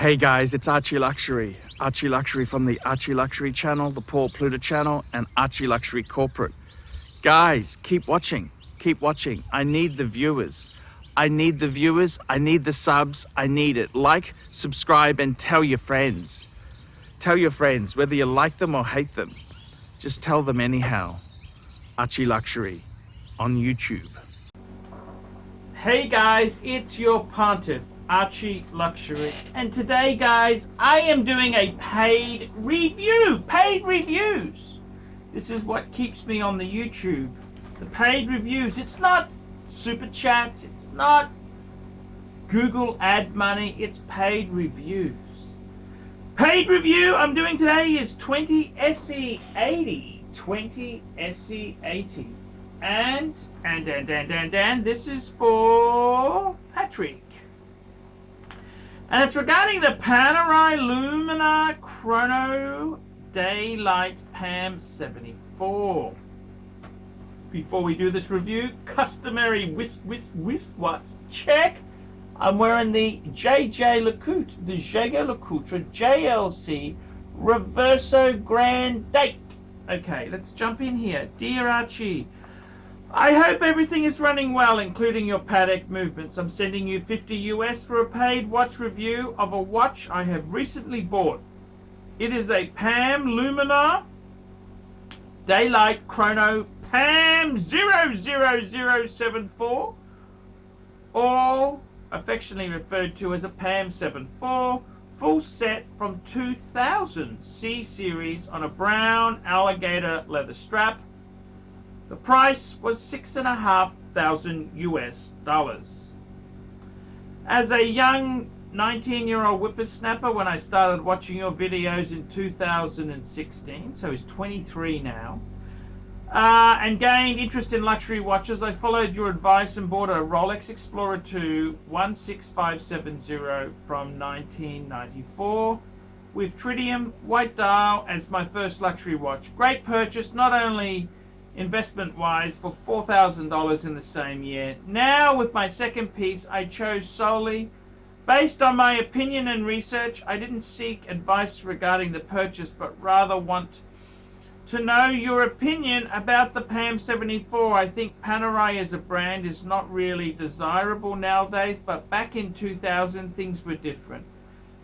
Hey guys, it's ArchieLuxury. ArchieLuxury from the ArchieLuxury channel, the Paul Pluta channel, and ArchieLuxury corporate. Guys, keep watching. Keep watching. I need the viewers. I need the viewers. I need the subs. I need it. Like, subscribe, and tell your friends. Tell your friends, whether you like them or hate them. Just tell them anyhow. ArchieLuxury on YouTube. Hey guys, it's your pontiff, ArchieLuxury, and today guys, I am doing a paid review. Paid reviews. This is what keeps me on the YouTube. The paid reviews. It's not super chats. It's not Google ad money. It's paid reviews. Paid review I'm doing today is 20 SE80. 20 SE80. And this is for Patrick. And it's regarding the Panerai Lumina Chrono Daylight PAM 74. Before we do this review, customary wristwatch check. I'm wearing the the Jaeger LeCoultre JLC Reverso Grand Date. Okay, let's jump in here. Dear Archie, I hope everything is running well, including your paddock movements. I'm sending you $50 US for a paid watch review of a watch I have recently bought. It is a PAM Lumina Daylight Chrono PAM 00074, all affectionately referred to as a PAM 74, full set from 2000 C series on a brown alligator leather strap. The price was $6,500 US. As a young 19-year-old whippersnapper when I started watching your videos in 2016, so he's 23 now, and gained interest in luxury watches, I followed your advice and bought a Rolex Explorer 2 16570 from 1994 with tritium white dial as my first luxury watch. Great purchase, not only investment-wise, for $4,000 in the same year. Now with my second piece, I chose solely based on my opinion and research. I didn't seek advice regarding the purchase, but rather want to know your opinion about the PAM 74. I think Panerai as a brand is not really desirable nowadays, but back in 2000 things were different.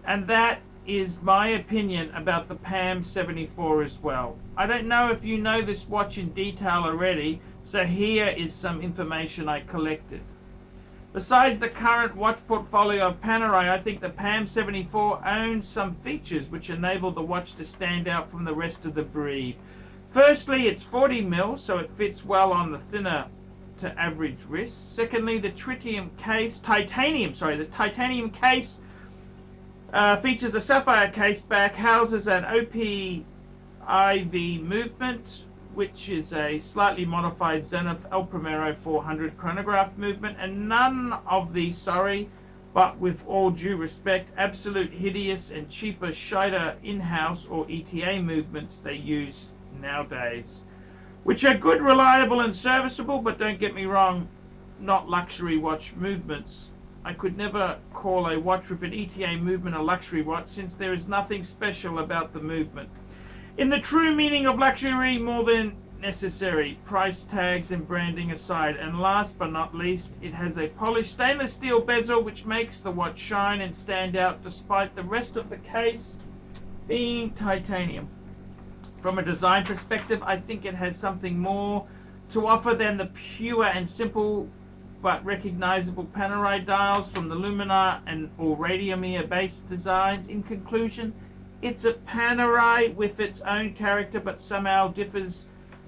And that is my opinion about the PAM 74 as well. I don't know if you know this watch in detail already, so here is some information I collected. Besides the current watch portfolio of Panerai, I think the PAM 74 owns some features which enable the watch to stand out from the rest of the breed. Firstly, it's 40 mil, so it fits well on the thinner to average wrist. Secondly, the titanium case features a sapphire case back, houses an OPIV movement, which is a slightly modified Zenith El Primero 400 chronograph movement, and none of the, but with all due respect, absolute hideous and cheaper Scheider in-house or ETA movements they use nowadays, which are good, reliable, and serviceable, but don't get me wrong, not luxury watch movements. I could never call a watch with an ETA movement a luxury watch, since there is nothing special about the movement in the true meaning of luxury, more than necessary, price tags and branding aside. And last but not least, it has a polished stainless steel bezel which makes the watch shine and stand out despite the rest of the case being titanium. From a design perspective, I think it has something more to offer than the pure and simple but recognizable Panerai dials from the Lumina and or Radiomir based designs. In conclusion, it's a Panerai with its own character, but somehow differs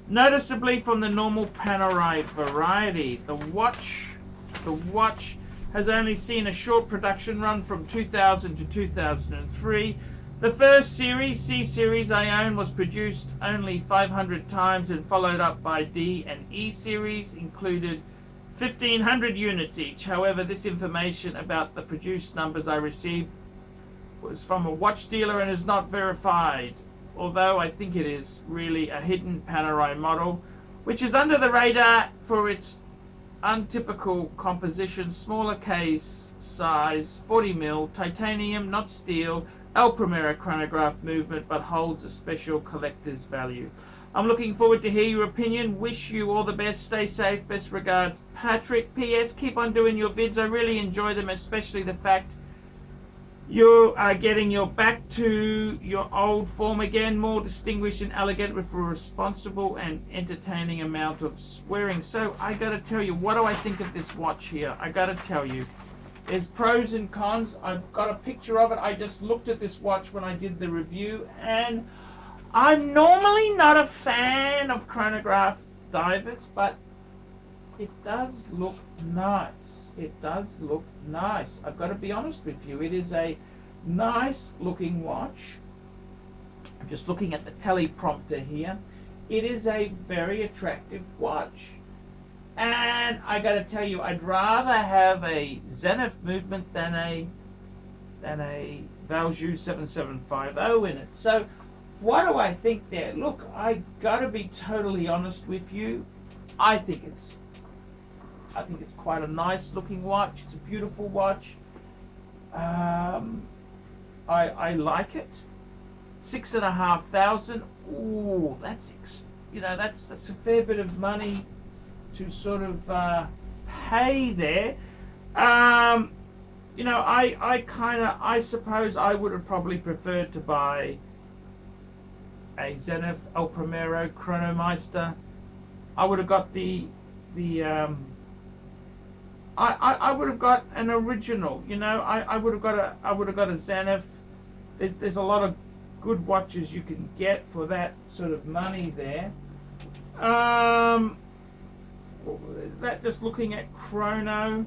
noticeably from the normal Panerai variety. The watch has only seen a short production run from 2000 to 2003. The first series, C series I own, was produced only 500 times and followed up by D and E series, included 1,500 units each. However, this information about the produced numbers I received was from a watch dealer and is not verified, although I think it is really a hidden Panerai model, which is under the radar for its untypical composition, smaller case size, 40mm, titanium, not steel, El Primero chronograph movement, but holds a special collector's value. I'm looking forward to hear your opinion. Wish you all the best. Stay safe. Best regards, Patrick. P.S. Keep on doing your vids. I really enjoy them, especially the fact you are getting your back to your old form again, more distinguished and elegant with a responsible and entertaining amount of swearing. So I gotta tell you, what do I think of this watch here? I gotta tell you, there's pros and cons. I've got a picture of it. I just looked at this watch when I did the review, and I'm normally not a fan of chronograph divers, but it does look nice. It does look nice. I've got to be honest with you. It is a nice looking watch. I'm just looking at the teleprompter here. It is a very attractive watch. And I got to tell you, I'd rather have a Zenith movement than a Valjoux 7750 in it. So what do I think there? Look, I got to be totally honest with you. I think it's quite a nice looking watch. It's a beautiful watch. I like it. 6,500. Ooh, that's a fair bit of money to sort of pay there. I suppose I would have probably preferred to buy a Zenith El Primero Chronomeister. I would have got I would have got an original, I would have got a Zenith. There's a lot of good watches you can get for that sort of money there. Is that just looking at chrono?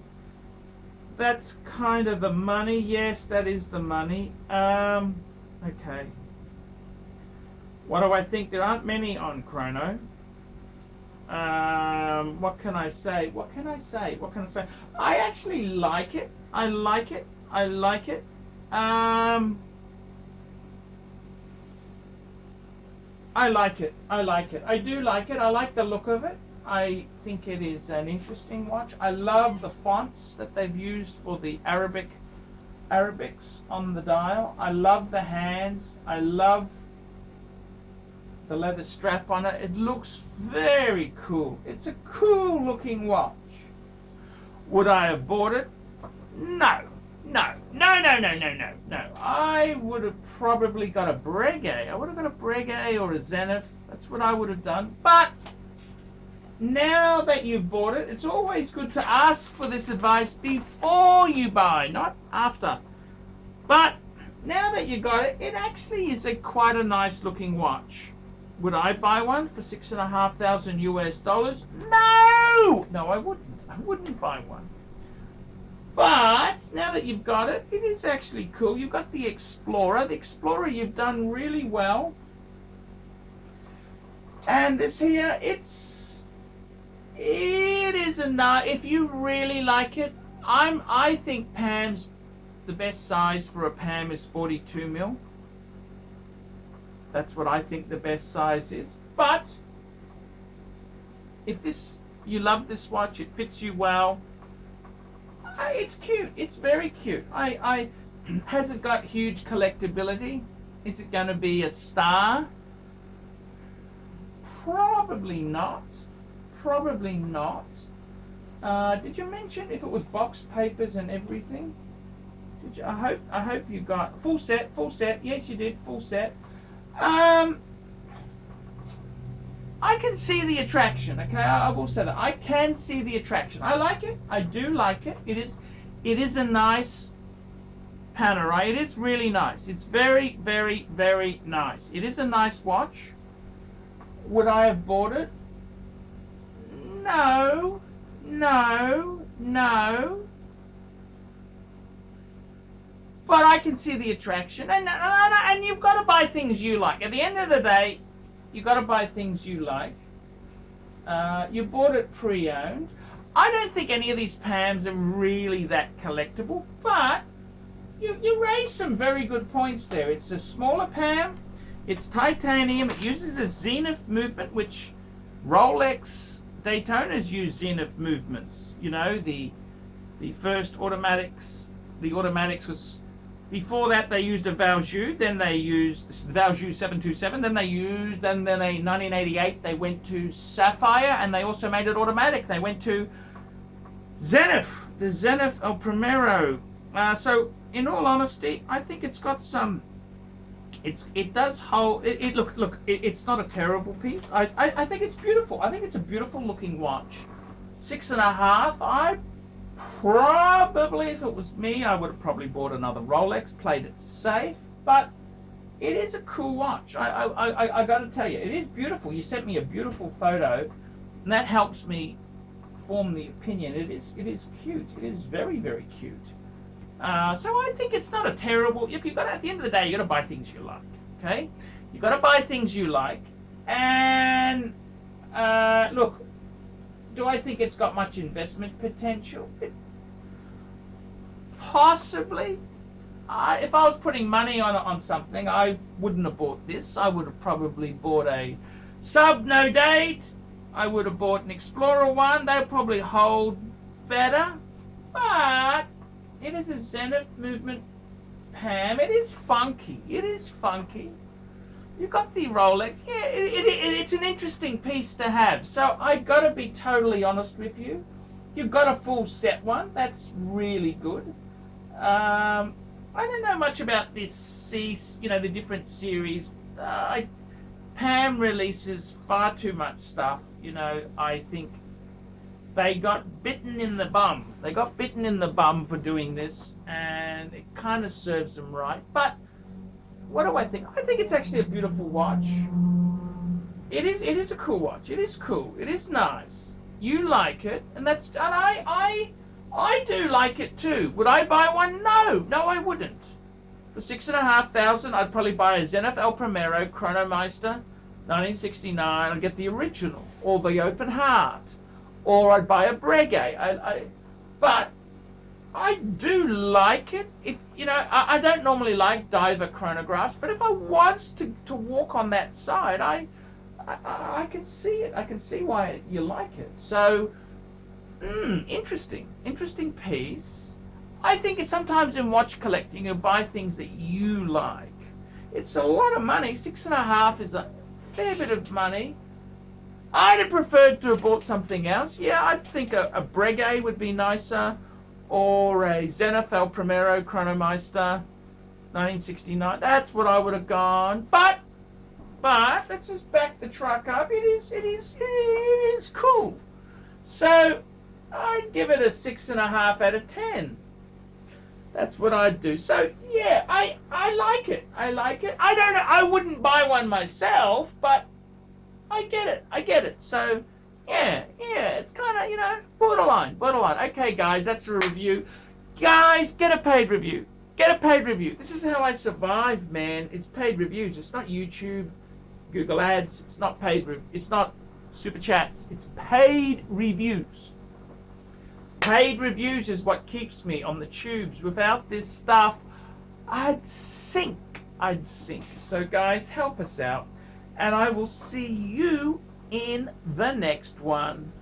That's kind of the money. Yes, that is the money. Okay. What do I think? There aren't many on chrono. What can I say? I actually like it. I like it. I do like it. I like the look of it. I think it is an interesting watch. I love the fonts that they've used for the Arabics on the dial. I love the hands. I love the leather strap on it. It looks very cool. It's a cool looking watch. Would I have bought it? No. I would have probably got a Breguet. I would have got a Breguet or a Zenith. That's what I would have done. But now that you've bought it, it's always good to ask for this advice before you buy, not after. But now that you got it, it actually is quite a nice looking watch. Would I buy one for $6,500 US? No, I wouldn't. I wouldn't buy one. But now that you've got it, it is actually cool. You've got the Explorer. The Explorer you've done really well. And this here, it is a nice. If you really like it, I think PAM's the best size for a PAM is 42mm. That's what I think the best size is. But if you love this watch, it fits you well. It's cute. It's very cute. Has it got huge collectability? Is it going to be a star? Probably not. Did you mention if it was box papers and everything? Did you? I hope you got full set. Yes, you did, full set. I can see the attraction. Okay, I will say that I can see the attraction. I like it. I do like it. It is a nice Panerai. It is really nice. It's very, very, very nice. It is a nice watch. Would I have bought it? No. But I can see the attraction, and you've got to buy things you like. At the end of the day, you've got to buy things you like. You bought it pre-owned. I don't think any of these PAMs are really that collectible, but you raised some very good points there. It's a smaller PAM. It's titanium. It uses a Zenith movement, which Rolex Daytonas use zenith movements. You know, the first automatics, the automatics was, before that they used a Valjoux, then they used the Valjoux 727, then in 1988 they went to Sapphire, and they also made it automatic. They went to Zenith, the Zenith El Primero. So in all honesty, I think it's got some, it does hold, look, it's not a terrible piece. I think it's beautiful. I think it's a beautiful looking watch. 6.5. I probably, if it was me, I would have probably bought another Rolex, played it safe, but it is a cool watch. I got to tell you, it is beautiful. You sent me a beautiful photo, and that helps me form the opinion. It is cute. It is very, very cute. So I think it's not a terrible. You got, at the end of the day, you got to buy things you like. Okay, you got to buy things you like. And look, do I think it's got much investment potential? Possibly. If I was putting money on something, I wouldn't have bought this. I would have probably bought a Sub No Date. I would have bought an Explorer one. They'll probably hold better. But it is a Zenith movement PAM. It is funky. It is funky. You've got the Rolex. Yeah, it's an interesting piece to have. So I got to be totally honest with you. You've got a full set one. That's really good. I don't know much about this the different series. PAM releases far too much stuff. I think they got bitten in the bum. They got bitten in the bum for doing this, and it kind of serves them right. But what do I think? I think it's actually a beautiful watch. It is a cool watch. It is cool. It is nice. You like it, and I do like it too. Would I buy one? No, I wouldn't. For $6,500, I'd probably buy a Zenith El Primero Chronomeister 1969. I'd get the original or the open heart, or I'd buy a Breguet. But I do like it. I don't normally like diver chronographs, but if I was to walk on that side, I can see it. I can see why you like it. So, interesting piece. I think it's sometimes in watch collecting, you buy things that you like. It's a lot of money. 6.5 is a fair bit of money. I'd have preferred to have bought something else. Yeah, I'd think a Breguet would be nicer, or a Zenith El Primero Chronomeister 1969. That's what I would have gone. But let's just back the truck up. It is cool. So I'd give it a 6.5 out of 10. That's what I'd do. So yeah, I like it. I like it. I don't know. I wouldn't buy one myself, but I get it. So yeah, it's kind of, borderline. Okay, guys, that's a review. Guys, get a paid review. This is how I survive, man. It's paid reviews. It's not YouTube, Google ads. It's not it's not super chats. It's paid reviews. Paid reviews is what keeps me on the tubes. Without this stuff, I'd sink. So guys, help us out, and I will see you in the next one.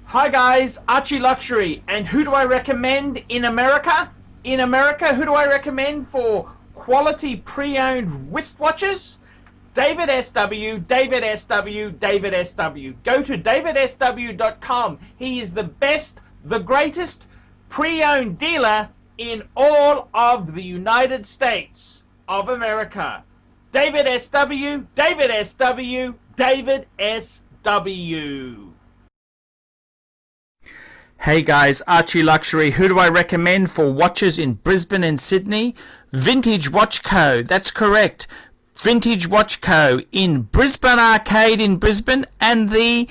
Hi guys, ArchieLuxury, and who do I recommend in America? Who do I recommend for quality pre-owned wristwatches? David SW. Go to davidsw.com. He is the best, the greatest pre-owned dealer in all of the United States of America. David SW. Hey guys, ArchieLuxury. Who do I recommend for watches in Brisbane and Sydney? Vintage Watch Co. That's correct. Vintage Watch Co. in Brisbane Arcade in Brisbane and the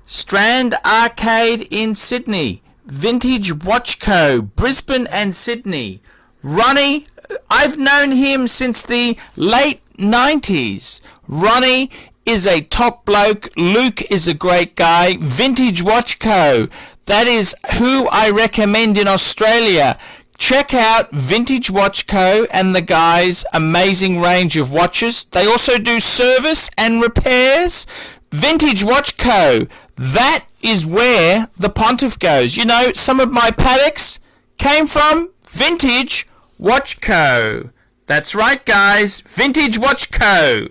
Strand Arcade in Sydney. Vintage Watch Co. Brisbane and Sydney. Ronnie, I've known him since the late 90s. Ronnie is a top bloke. Luke is a great guy. Vintage Watch Co. That is who I recommend in Australia. Check out Vintage Watch Co. and the guys' amazing range of watches. They also do service and repairs. Vintage Watch Co. That is where the Pontiff goes. You know, some of my paddocks came from Vintage Watch Co. That's right, guys. Vintage Watch Co.